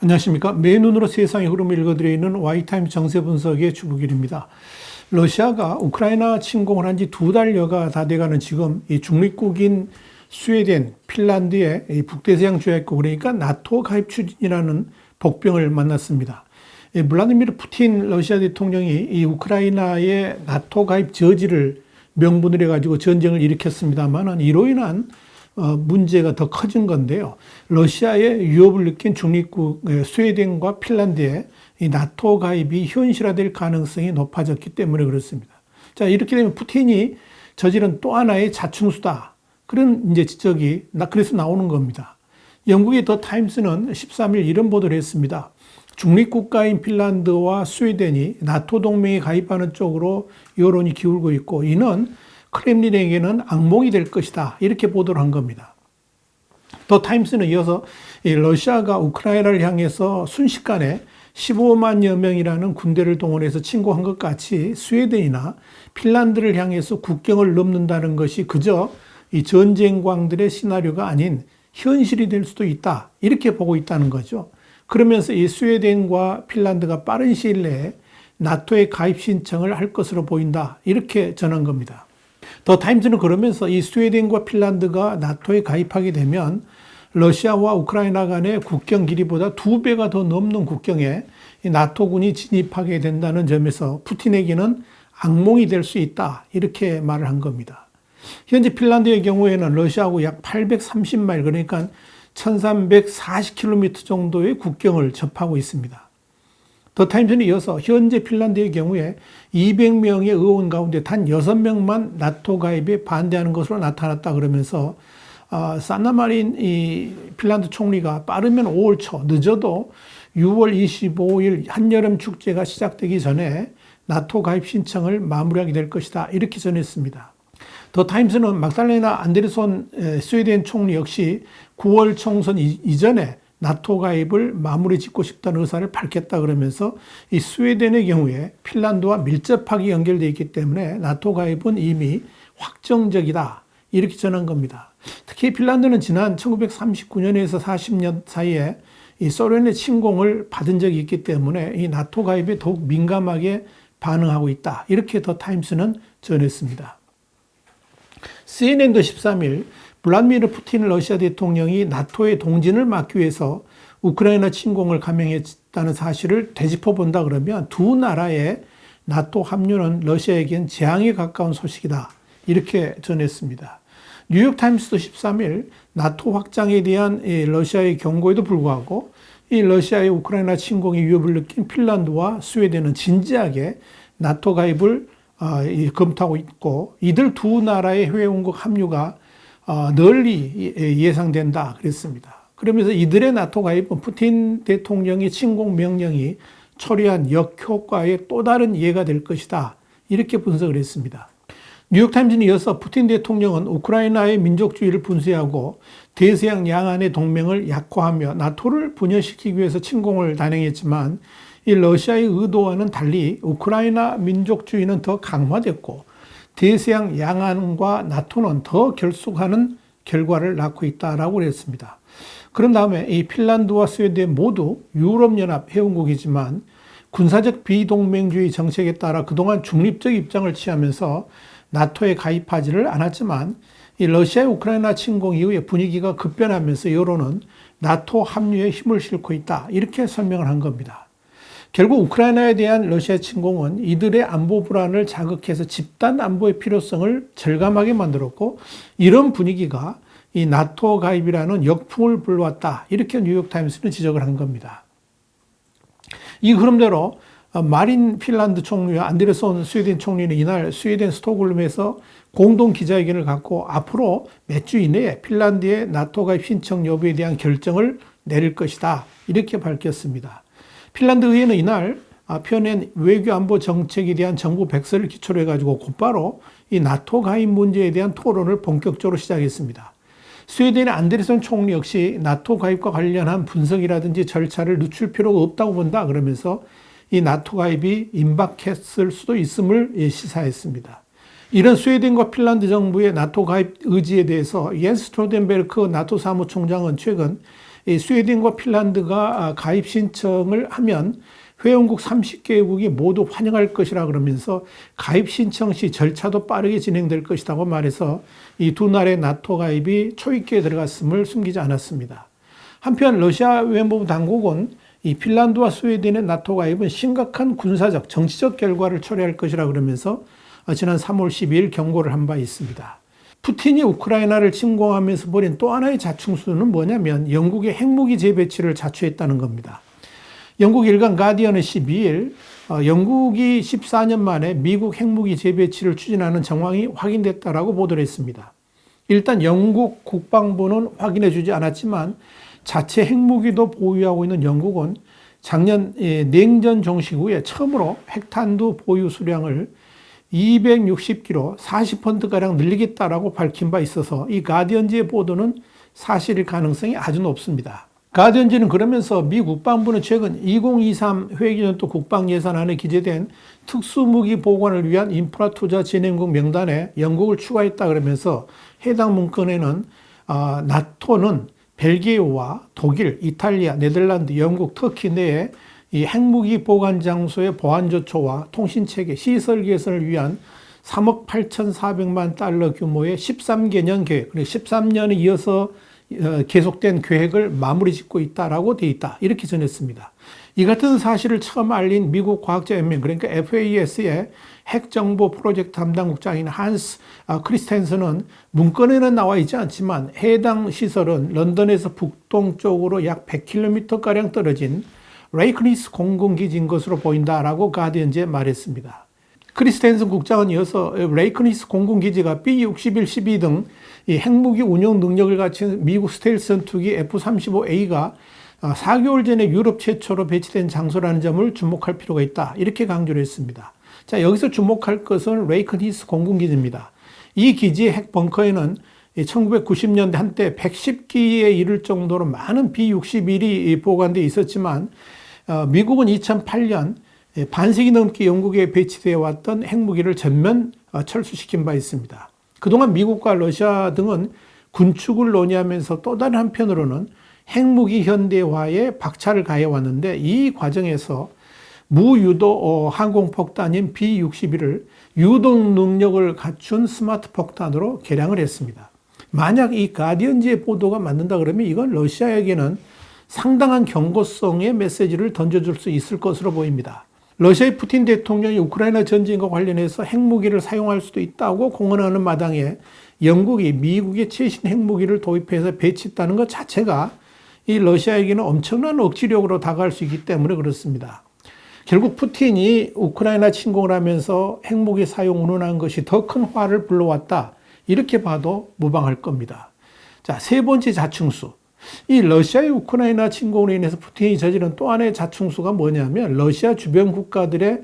안녕하십니까. 맨눈으로 세상의 흐름을 읽어드리는 Y타임 정세 분석의 주부길입니다. 러시아가 우크라이나 침공을 한 지 2달여가 다 돼가는 지금 이 중립국인 스웨덴, 핀란드의 이 북대서양 조약국, 그러니까 나토 가입 추진이라는 복병을 만났습니다. 블라디미르 푸틴 러시아 대통령이 이 우크라이나의 나토 가입 저지를 명분으로 해가지고 전쟁을 일으켰습니다만은 이로 인한 문제가 더 커진 건데요. 러시아의 위협을 느낀 중립국 스웨덴과 핀란드의 이 나토 가입이 현실화될 가능성이 높아졌기 때문에 그렇습니다. 자, 이렇게 되면 푸틴이 저지른 또 하나의 자충수다, 그런 이제 지적이 그래서 나오는 겁니다. 영국의 더 타임스는 13일 이런 보도를 했습니다. 중립국가인 핀란드와 스웨덴이 나토 동맹에 가입하는 쪽으로 여론이 기울고 있고, 이는 크렘린에게는 악몽이 될 것이다, 이렇게 보도를 한 겁니다. 더 타임스는 이어서 러시아가 우크라이나를 향해서 순식간에 15만여 명이라는 군대를 동원해서 침공한 것 같이 스웨덴이나 핀란드를 향해서 국경을 넘는다는 것이 그저 이 전쟁광들의 시나리오가 아닌 현실이 될 수도 있다, 이렇게 보고 있다는 거죠. 그러면서 이 스웨덴과 핀란드가 빠른 시일 내에 나토에 가입 신청을 할 것으로 보인다, 이렇게 전한 겁니다. 더 타임즈는 그러면서 이 스웨덴과 핀란드가 나토에 가입하게 되면 러시아와 우크라이나 간의 국경 길이보다 2배가 더 넘는 국경에 이 나토군이 진입하게 된다는 점에서 푸틴에게는 악몽이 될 수 있다, 이렇게 말을 한 겁니다. 현재 핀란드의 경우에는 러시아하고 약 830마일, 그러니까 1340km 정도의 국경을 접하고 있습니다. 더 타임즈는 이어서 현재 핀란드의 경우에 200명의 의원 가운데 단 6명만 나토 가입에 반대하는 것으로 나타났다, 그러면서 산나마린 이 핀란드 총리가 빠르면 5월 초, 늦어도 6월 25일 한여름 축제가 시작되기 전에 나토 가입 신청을 마무리하게 될 것이다, 이렇게 전했습니다. 더 타임스는 magdalena 안데르손 스웨덴 총리 역시 9월 총선 이전에 나토 가입을 마무리 짓고 싶다는 의사를 밝혔다, 그러면서 이 스웨덴의 경우에 핀란드와 밀접하게 연결되어 있기 때문에 나토 가입은 이미 확정적이다, 이렇게 전한 겁니다. 특히 핀란드는 지난 1939년에서 40년 사이에 이 소련의 침공을 받은 적이 있기 때문에 이 나토 가입에 더욱 민감하게 반응하고 있다, 이렇게 더 타임스는 전했습니다. CNN도 13일 블라디미르 푸틴 러시아 대통령이 나토의 동진을 막기 위해서 우크라이나 침공을 감행했다는 사실을 되짚어 본다 그러면 두 나라의 나토 합류는 러시아에겐 재앙에 가까운 소식이다, 이렇게 전했습니다. 뉴욕타임스도 13일 나토 확장에 대한 러시아의 경고에도 불구하고 이 러시아의 우크라이나 침공의 위협을 느낀 핀란드와 스웨덴은 진지하게 나토 가입을 검토하고 있고, 이들 두 나라의 회원국 합류가 널리 예상된다, 그랬습니다. 그러면서 이들의 나토 가입은 푸틴 대통령의 침공 명령이 초래한 역효과의 또 다른 예가 될 것이다, 이렇게 분석을 했습니다. 뉴욕타임즈는 이어서 푸틴 대통령은 우크라이나의 민족주의를 분쇄하고 대서양 양안의 동맹을 약화하며 나토를 분열시키기 위해서 침공을 단행했지만 이 러시아의 의도와는 달리 우크라이나 민족주의는 더 강화됐고 대서양 양안과 나토는 더 결속하는 결과를 낳고 있다라고 했습니다. 그런 다음에 이 핀란드와 스웨덴 모두 유럽연합 회원국이지만 군사적 비동맹주의 정책에 따라 그동안 중립적 입장을 취하면서 나토에 가입하지를 않았지만 이 러시아의 우크라이나 침공 이후에 분위기가 급변하면서 여론은 나토 합류에 힘을 싣고 있다, 이렇게 설명을 한 겁니다. 결국 우크라이나에 대한 러시아 침공은 이들의 안보 불안을 자극해서 집단 안보의 필요성을 절감하게 만들었고, 이런 분위기가 이 나토 가입이라는 역풍을 불러왔다, 이렇게 뉴욕타임스는 지적을 한 겁니다. 이 흐름대로 마린 핀란드 총리와 안데르손 스웨덴 총리는 이날 스웨덴 스톡홀름에서 공동 기자회견을 갖고 앞으로 몇 주 이내에 핀란드의 나토 가입 신청 여부에 대한 결정을 내릴 것이다, 이렇게 밝혔습니다. 핀란드 의회는 이날 펴낸 외교 안보 정책에 대한 정부 백서를 기초로 해가지고 곧바로 이 나토 가입 문제에 대한 토론을 본격적으로 시작했습니다. 스웨덴의 안데르슨 총리 역시 나토 가입과 관련한 분석이라든지 절차를 늦출 필요가 없다고 본다 그러면서 이 나토 가입이 임박했을 수도 있음을 시사했습니다. 이런 스웨덴과 핀란드 정부의 나토 가입 의지에 대해서 옌스 스톨텐베르크 나토 사무총장은 최근 스웨덴과 핀란드가 가입 신청을 하면 회원국 30개국이 모두 환영할 것이라 그러면서 가입 신청 시 절차도 빠르게 진행될 것이라고 말해서 이 두 나라의 나토 가입이 초입기에 들어갔음을 숨기지 않았습니다. 한편 러시아 외무부 당국은 이 핀란드와 스웨덴의 나토 가입은 심각한 군사적, 정치적 결과를 초래할 것이라 그러면서 지난 3월 12일 경고를 한 바 있습니다. 푸틴이 우크라이나를 침공하면서 벌인 또 하나의 자충수는 뭐냐면 영국의 핵무기 재배치를 자초했다는 겁니다. 영국 일간 가디언은 12일 영국이 14년 만에 미국 핵무기 재배치를 추진하는 정황이 확인됐다라고 보도를 했습니다. 일단 영국 국방부는 확인해 주지 않았지만 자체 핵무기도 보유하고 있는 영국은 작년 냉전 종식 후에 처음으로 핵탄두 보유 수량을 260kg, 40%가량 늘리겠다라고 밝힌 바 있어서 이 가디언지의 보도는 사실일 가능성이 아주 높습니다. 가디언지는 그러면서 미 국방부는 최근 2023 회기년도 국방예산안에 기재된 특수무기 보관을 위한 인프라 투자 진행국 명단에 영국을 추가했다 그러면서 해당 문건에는 나토는 벨기에와 독일, 이탈리아, 네덜란드, 영국, 터키 내에 이 핵무기 보관 장소의 보안 조처와 통신체계, 시설 개선을 위한 3억 8,400만 달러 규모의 13개년 계획, 그리고 13년에 이어서 계속된 계획을 마무리 짓고 있다라고 돼 있다. 이렇게 전했습니다. 이 같은 사실을 처음 알린 미국 과학자연맹, 그러니까 FAS의 핵정보 프로젝트 담당국장인 한스 크리스텐슨은 문건에는 나와 있지 않지만 해당 시설은 런던에서 북동쪽으로 약 100km가량 떨어진 레이크니스 공군기지인 것으로 보인다라고 가디언지에 말했습니다. 크리스텐슨 국장은 이어서 레이크니스 공군기지가 B-61, 12 등 이 핵무기 운용 능력을 갖춘 미국 스텔스 전투기 F-35A가 4개월 전에 유럽 최초로 배치된 장소라는 점을 주목할 필요가 있다. 이렇게 강조를 했습니다. 자, 여기서 주목할 것은 레이크니스 공군기지입니다. 이 기지의 핵 벙커에는 1990년대 한때 110기에 이를 정도로 많은 B-61이 보관되어 있었지만 미국은 2008년 반세기 넘게 영국에 배치되어 왔던 핵무기를 전면 철수시킨 바 있습니다. 그동안 미국과 러시아 등은 군축을 논의하면서 또 다른 한편으로는 핵무기 현대화에 박차를 가해왔는데 이 과정에서 무유도 항공폭탄인 B-61을 유동 능력을 갖춘 스마트 폭탄으로 개량을 했습니다. 만약 이 가디언지의 보도가 맞는다 그러면 이건 러시아에게는 상당한 경고성의 메시지를 던져줄 수 있을 것으로 보입니다. 러시아의 푸틴 대통령이 우크라이나 전쟁과 관련해서 핵무기를 사용할 수도 있다고 공언하는 마당에 영국이 미국의 최신 핵무기를 도입해서 배치했다는 것 자체가 이 러시아에게는 엄청난 억지력으로 다가갈 수 있기 때문에 그렇습니다. 결국 푸틴이 우크라이나 침공을 하면서 핵무기 사용 운운한 것이 더 큰 화를 불러왔다. 이렇게 봐도 무방할 겁니다. 자, 세 번째 자충수. 이 러시아의 우크라이나 침공으로 인해서 푸틴이 저지른 또 하나의 자충수가 뭐냐면 러시아 주변 국가들의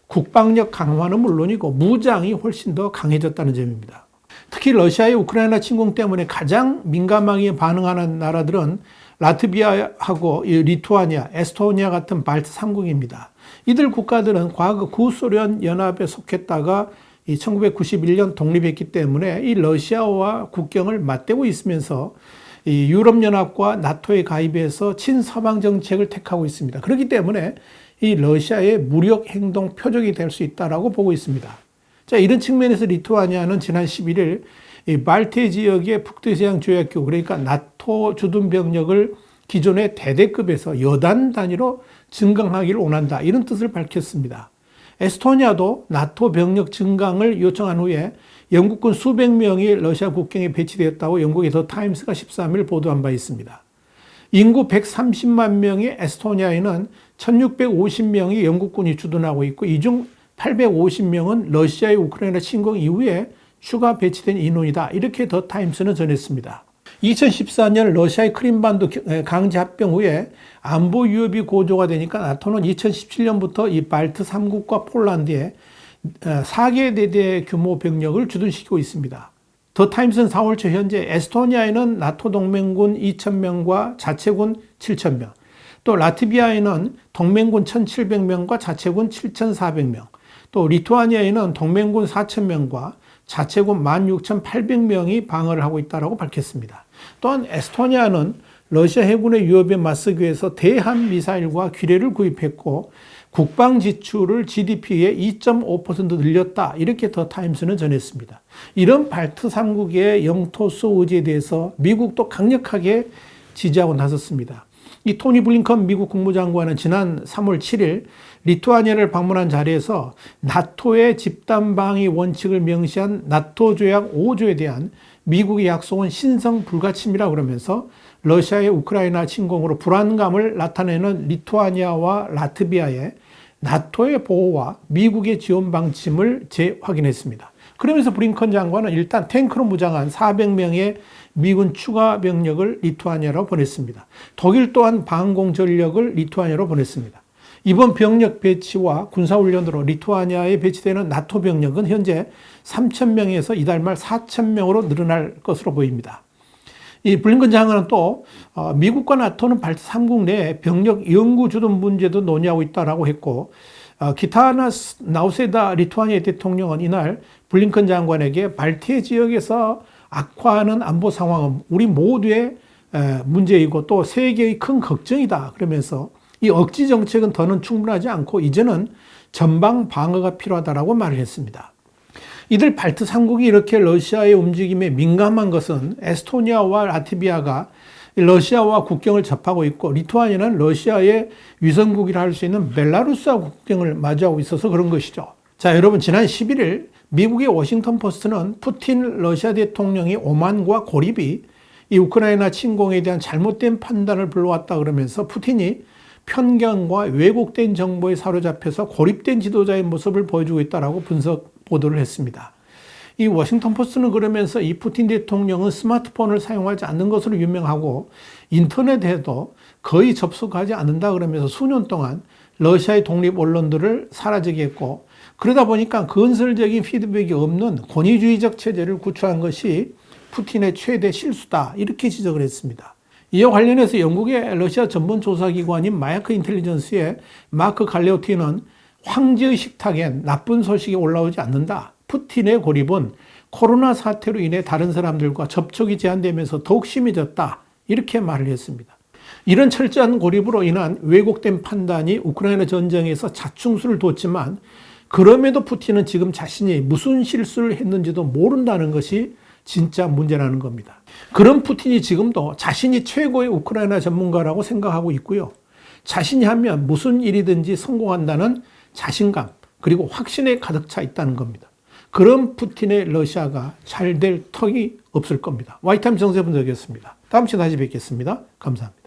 국방력 강화는 물론이고 무장이 훨씬 더 강해졌다는 점입니다. 특히 러시아의 우크라이나 침공 때문에 가장 민감하게 반응하는 나라들은 라트비아하고 리투아니아, 에스토니아 같은 발트 3국입니다. 이들 국가들은 과거 구소련 연합에 속했다가 1991년 독립했기 때문에 이 러시아와 국경을 맞대고 있으면서 이 유럽연합과 나토에 가입해서 친서방 정책을 택하고 있습니다. 그렇기 때문에 이 러시아의 무력 행동 표적이 될 수 있다라고 보고 있습니다. 자, 이런 측면에서 리투아니아는 지난 11일 이 발트 지역의 북대서양 조약국, 그러니까 나토 주둔 병력을 기존의 대대급에서 여단 단위로 증강하기를 원한다. 이런 뜻을 밝혔습니다. 에스토니아도 나토 병력 증강을 요청한 후에 영국군 수백 명이 러시아 국경에 배치되었다고 영국의 더 타임스가 13일 보도한 바 있습니다. 인구 130만 명의 에스토니아에는 1650명이 영국군이 주둔하고 있고 이 중 850명은 러시아의 우크라이나 침공 이후에 추가 배치된 인원이다. 이렇게 더 타임스는 전했습니다. 2014년 러시아의 크림반도 강제 합병 후에 안보 위협이 고조가 되니까 나토는 2017년부터 이 발트 3국과 폴란드에 4개 대대 규모 병력을 주둔시키고 있습니다. 더 타임스는 4월 초 현재 에스토니아에는 나토 동맹군 2,000명과 자체군 7,000명, 또 라트비아에는 동맹군 1,700명과 자체군 7,400명, 또 리투아니아에는 동맹군 4,000명과 자체군 16,800명이 방어를 하고 있다고 밝혔습니다. 또한 에스토니아는 러시아 해군의 위협에 맞서기 위해서 대한 미사일과 기뢰를 구입했고 국방 지출을 GDP의 2.5% 늘렸다. 이렇게 더 타임스는 전했습니다. 이런 발트 3국의 영토 수호 의지에 대해서 미국도 강력하게 지지하고 나섰습니다. 이 토니 블링컨 미국 국무장관은 지난 3월 7일 리투아니아를 방문한 자리에서 나토의 집단 방위 원칙을 명시한 나토 조약 5조에 대한 미국의 약속은 신성 불가침이라 그러면서 러시아의 우크라이나 침공으로 불안감을 나타내는 리투아니아와 라트비아의 나토의 보호와 미국의 지원 방침을 재확인했습니다. 그러면서 블링컨 장관은 일단 탱크로 무장한 400명의 미군 추가 병력을 리투아니아로 보냈습니다. 독일 또한 방공 전력을 리투아니아로 보냈습니다. 이번 병력 배치와 군사훈련으로 리투아니아에 배치되는 나토 병력은 현재 3,000명에서 이달 말 4,000명으로 늘어날 것으로 보입니다. 이 블링컨 장관은 또 미국과 나토는 발트 3국 내에 병력 연구 주둔 문제도 논의하고 있다고 했고 기타나 나우세다 리투아니아 대통령은 이날 블링컨 장관에게 발트해 지역에서 악화하는 안보 상황은 우리 모두의 문제이고 또 세계의 큰 걱정이다. 그러면서 이 억지 정책은 더는 충분하지 않고 이제는 전방 방어가 필요하다라고 말을 했습니다. 이들 발트 3국이 이렇게 러시아의 움직임에 민감한 것은 에스토니아와 라트비아가 러시아와 국경을 접하고 있고 리투아니아는 러시아의 위성국이라 할 수 있는 벨라루스와 국경을 마주하고 있어서 그런 것이죠. 자, 여러분 지난 11일 미국의 워싱턴 포스트는 푸틴 러시아 대통령이 오만과 고립이 이 우크라이나 침공에 대한 잘못된 판단을 불러왔다 그러면서 푸틴이 편견과 왜곡된 정보에 사로잡혀서 고립된 지도자의 모습을 보여주고 있다라고 분석 보도를 했습니다. 이 워싱턴 포스트는 그러면서 이 푸틴 대통령은 스마트폰을 사용하지 않는 것으로 유명하고 인터넷에도 거의 접속하지 않는다 그러면서 수년 동안 러시아의 독립 언론들을 사라지게 했고 그러다 보니까 건설적인 피드백이 없는 권위주의적 체제를 구축한 것이 푸틴의 최대 실수다 이렇게 지적을 했습니다. 이와 관련해서 영국의 러시아 전문 조사기관인 마야크 인텔리전스의 마크 갈레오티는 황제의 식탁엔 나쁜 소식이 올라오지 않는다. 푸틴의 고립은 코로나 사태로 인해 다른 사람들과 접촉이 제한되면서 더욱 심해졌다. 이렇게 말을 했습니다. 이런 철저한 고립으로 인한 왜곡된 판단이 우크라이나 전쟁에서 자충수를 뒀지만 그럼에도 푸틴은 지금 자신이 무슨 실수를 했는지도 모른다는 것이 진짜 문제라는 겁니다. 그런 푸틴이 지금도 자신이 최고의 우크라이나 전문가라고 생각하고 있고요. 자신이 하면 무슨 일이든지 성공한다는 자신감 그리고 확신에 가득 차 있다는 겁니다. 그런 푸틴의 러시아가 잘 될 턱이 없을 겁니다. 와이타임 정세분석이었습니다. 다음 시간에 다시 뵙겠습니다. 감사합니다.